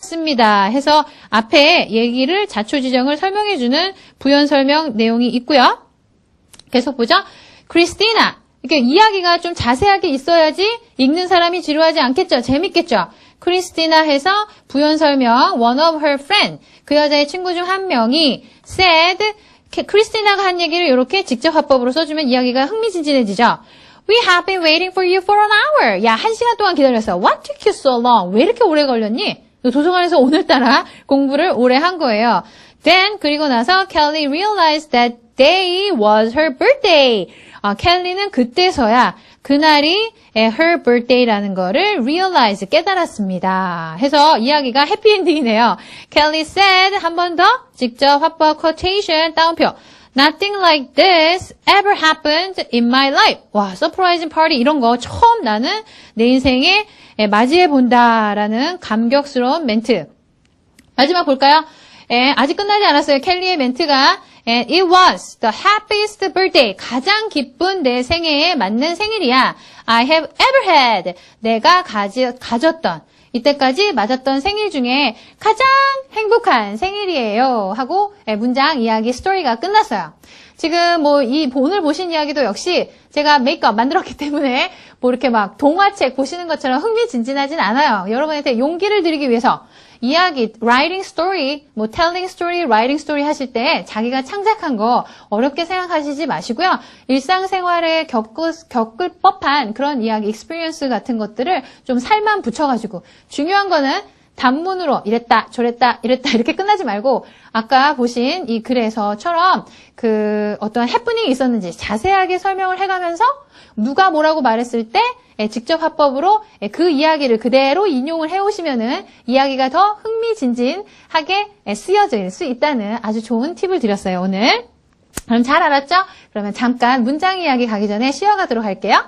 습니다. 해서 앞에 얘기를 자초지정을 설명해주는 부연 설명 내용이 있고요. 계속 보죠. 크리스티나. 이렇게 이야기가 좀 자세하게 있어야지 읽는 사람이 지루하지 않겠죠. 재밌겠죠. 크리스티나 해서 부연 설명 one of her friend 그 여자의 친구 중 한 명이 said 크리스티나가 한 얘기를 이렇게 직접 화법으로 써주면 이야기가 흥미진진해지죠. We have been waiting for you for an hour. 야, 1시간 동안 기다렸어. What took you so long? 왜 이렇게 오래 걸렸니? 도서관에서 오늘따라 공부를 오래 한 거예요. Then 그리고 나서 Kelly realized that day was her birthday. 켈리는 그때서야 그날이 her birthday라는 거를 realize 깨달았습니다. 해서 이야기가 해피엔딩이네요. Kelly said 한 번 더 직접 화법 quotation 따옴표 Nothing like this ever happened in my life. 와, 서프라이징 파티 이런 거 처음 나는 내 인생에 맞이해 본다라는 감격스러운 멘트. 마지막 볼까요? 아직 끝나지 않았어요. 켈리의 멘트가 It was the happiest birthday. 가장 기쁜 내 생애에 맞는 생일이야. I have ever had. 내가 가졌던 이때까지 맞았던 생일 중에 가장 행복한 생일이에요. 하고 문장 이야기 스토리가 끝났어요. 지금 오늘 보신 이야기도 역시 제가 메이크업 만들었기 때문에 이렇게 막 동화책 보시는 것처럼 흥미진진하진 않아요. 여러분한테 용기를 드리기 위해서 이야기, writing story, telling story, writing story 하실 때 자기가 창작한 거 어렵게 생각하시지 마시고요. 일상생활에 겪을 법한 그런 이야기, experience 같은 것들을 좀 살만 붙여가지고 중요한 거는 단문으로 이랬다, 저랬다, 이랬다 이렇게 끝나지 말고 아까 보신 이 글에서처럼 어떤 해프닝이 있었는지 자세하게 설명을 해가면서 누가 뭐라고 말했을 때 직접 화법으로 그 이야기를 그대로 인용을 해오시면은 이야기가 더 흥미진진하게 쓰여질 수 있다는 아주 좋은 팁을 드렸어요, 오늘. 그럼 잘 알았죠? 그러면 잠깐 문장 이야기 가기 전에 쉬어가도록 할게요.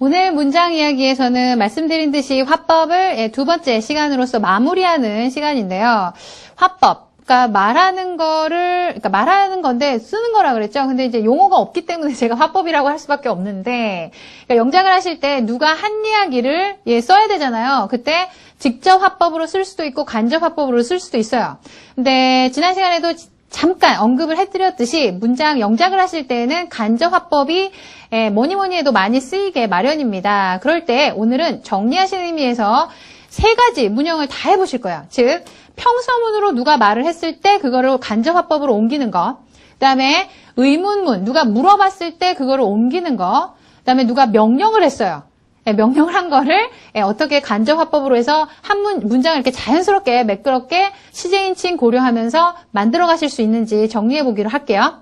오늘 문장 이야기에서는 말씀드린 듯이 화법을 두 번째 시간으로서 마무리하는 시간인데요. 화법, 그러니까 말하는 건데 쓰는 거라 그랬죠. 근데 이제 용어가 없기 때문에 제가 화법이라고 할 수밖에 없는데, 그러니까 영작을 하실 때 누가 한 이야기를 써야 되잖아요. 그때 직접 화법으로 쓸 수도 있고 간접 화법으로 쓸 수도 있어요. 근데 지난 시간에도 잠깐 언급을 해드렸듯이 문장 영작을 하실 때에는 간접 화법이 뭐니 해도 많이 쓰이게 마련입니다. 그럴 때 오늘은 정리하시는 의미에서 3가지 문형을 다 해보실 거예요. 즉 평서문으로 누가 말을 했을 때 그거를 간접 화법으로 옮기는 거, 그 다음에 의문문 누가 물어봤을 때 그거를 옮기는 거, 그 다음에 누가 명령을 했어요. 명령을 한 거를 어떻게 간접 화법으로 해서 한 문장을 이렇게 자연스럽게 매끄럽게 시제인칭 고려하면서 만들어 가실 수 있는지 정리해 보기로 할게요.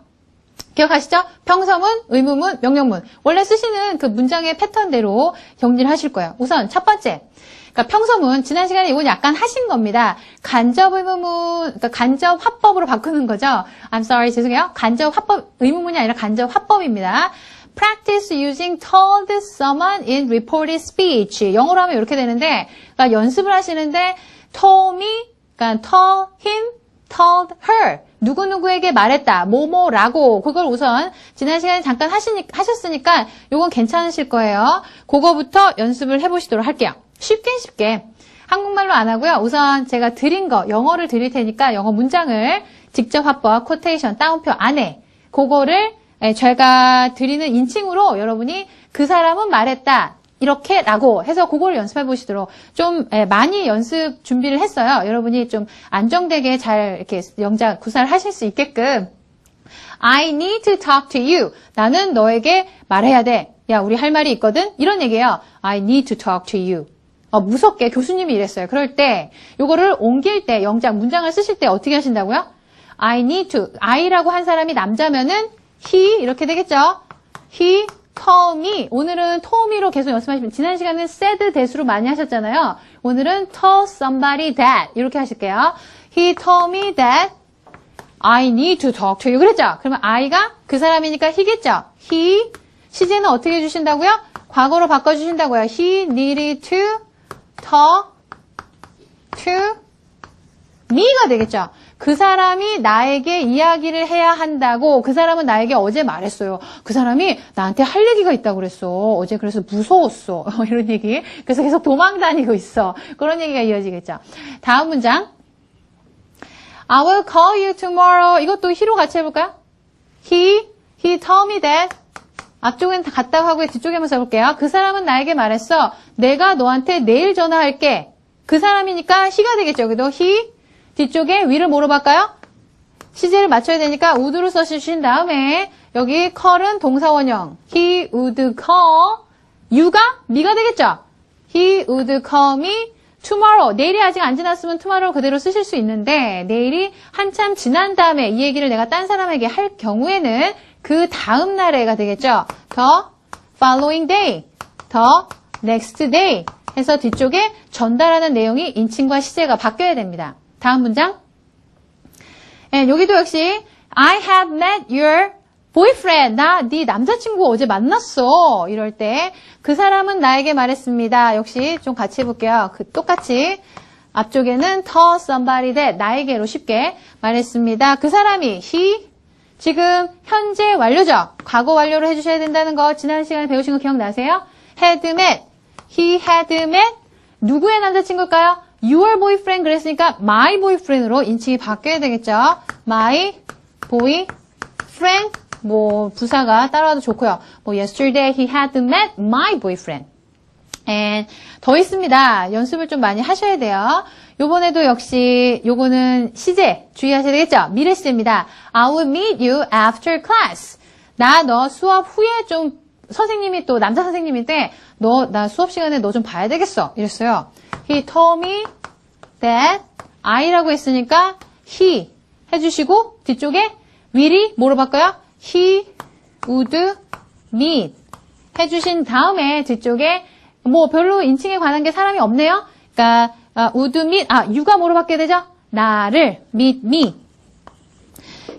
기억하시죠? 평서문, 의문문, 명령문. 원래 쓰시는 그 문장의 패턴대로 정리를 하실 거예요. 우선 첫 번째. 그러니까 평서문, 지난 시간에 이건 약간 하신 겁니다. 간접 의문문, 그러니까 간접 화법으로 바꾸는 거죠. I'm sorry, 죄송해요. 간접 화법, 의문문이 아니라 간접 화법입니다. Practice using told someone in reported speech. 영어로 하면 이렇게 되는데, 그러니까 연습을 하시는데, told me, 그러니까 told him, told her. 누구누구에게 말했다. 뭐뭐라고. 그걸 우선 지난 시간에 잠깐 하셨으니까 요건 괜찮으실 거예요. 그거부터 연습을 해보시도록 할게요. 쉽게. 한국말로 안 하고요. 우선 제가 드린 거, 영어를 드릴 테니까 영어 문장을 직접 화법, 코테이션, 따옴표 안에 그거를 제가 드리는 인칭으로 여러분이 그 사람은 말했다. 이렇게라고 해서 그걸 연습해 보시도록 좀 많이 연습 준비를 했어요. 여러분이 좀 안정되게 잘 이렇게 영작 구사를 하실 수 있게끔. I need to talk to you. 나는 너에게 말해야 돼. 야, 우리 할 말이 있거든? 이런 얘기예요. I need to talk to you. 무섭게 교수님이 이랬어요. 그럴 때 요거를 옮길 때 영작 문장을 쓰실 때 어떻게 하신다고요? I need to. I라고 한 사람이 남자면은 he 이렇게 되겠죠? He told me. 오늘은 told me로 계속 연습하시면 지난 시간은 said that으로 많이 하셨잖아요. 오늘은 told somebody that 이렇게 하실게요. He told me that I need to talk to you. 그랬죠? 그러면 I가 그 사람이니까 he겠죠? He 시제는 어떻게 해주신다고요? 과거로 바꿔주신다고요. He needed to talk to me가 되겠죠? 그 사람이 나에게 이야기를 해야 한다고 그 사람은 나에게 어제 말했어요. 그 사람이 나한테 할 얘기가 있다고 그랬어. 어제 그래서 무서웠어. 이런 얘기. 그래서 계속 도망 다니고 있어. 그런 얘기가 이어지겠죠. 다음 문장. I will call you tomorrow. 이것도 he로 같이 해볼까요? He told me that. 앞쪽은 같다고 하고 뒤쪽에 한번 써볼게요. 그 사람은 나에게 말했어. 내가 너한테 내일 전화할게. 그 사람이니까 he가 되겠죠. 여기도 he. 뒤쪽에 위를 뭐로 바꿔요? 시제를 맞춰야 되니까 would로 써주신 다음에 여기 call은 동사원형. He would call. you가 me가 되겠죠? He would call me tomorrow. 내일이 아직 안 지났으면 tomorrow 그대로 쓰실 수 있는데 내일이 한참 지난 다음에 이 얘기를 내가 딴 사람에게 할 경우에는 그 다음 날에가 되겠죠? the following day, the next day 해서 뒤쪽에 전달하는 내용이 인칭과 시제가 바뀌어야 됩니다. 다음 문장. 여기도 역시 I have met your boyfriend. 나 네 남자친구 어제 만났어. 이럴 때 그 사람은 나에게 말했습니다. 역시 좀 같이 해볼게요. 똑같이 앞쪽에는 tell somebody that 나에게로 쉽게 말했습니다. 그 사람이 he 지금 현재 완료죠. 과거 완료로 해주셔야 된다는 거 지난 시간에 배우신 거 기억나세요? had met. He had met. 누구의 남자친구일까요? Your boyfriend 그랬으니까 my boyfriend으로 인칭이 바뀌어야 되겠죠. My boyfriend 뭐 부사가 따라와도 좋고요. 뭐 yesterday he had met my boyfriend. And 더 있습니다. 연습을 좀 많이 하셔야 돼요. 요번에도 역시 요거는 시제 주의하셔야 되겠죠. 미래 시제입니다. I will meet you after class. 너 수업 후에 좀 선생님이 또 남자 선생님인데 나 수업 시간에 너 좀 봐야 되겠어. 이랬어요. He told me that I라고 했으니까 he 해주시고 뒤쪽에 will이 뭐로 바꿔요? He would meet 해주신 다음에 뒤쪽에 뭐 별로 인칭에 관한 게 사람이 없네요. 그러니까 would meet you가 뭐로 바뀌어야 되죠? 나를 meet me.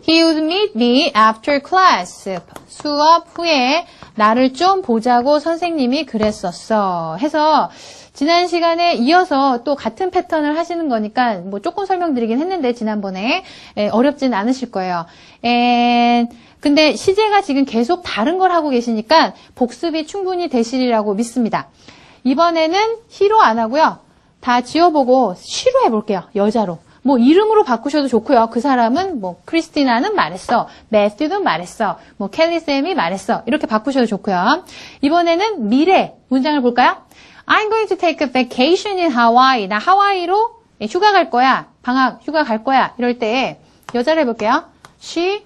He would meet me after class. 수업 후에 나를 좀 보자고 선생님이 그랬었어. 해서 지난 시간에 이어서 또 같은 패턴을 하시는 거니까 뭐 조금 설명드리긴 했는데 지난번에 어렵진 않으실 거예요. 근데 시제가 지금 계속 다른 걸 하고 계시니까 복습이 충분히 되시리라고 믿습니다. 이번에는 he로 안 하고요. 다 지워보고 she로 해볼게요. 여자로. 뭐 이름으로 바꾸셔도 좋고요. 그 사람은 뭐 크리스티나는 말했어. 매튜도 말했어. 뭐 켈리쌤이 말했어. 이렇게 바꾸셔도 좋고요. 이번에는 미래 문장을 볼까요? I'm going to take a vacation in Hawaii. 나 하와이로 휴가 갈 거야. 방학 휴가 갈 거야. 이럴 때 여자를 해볼게요. She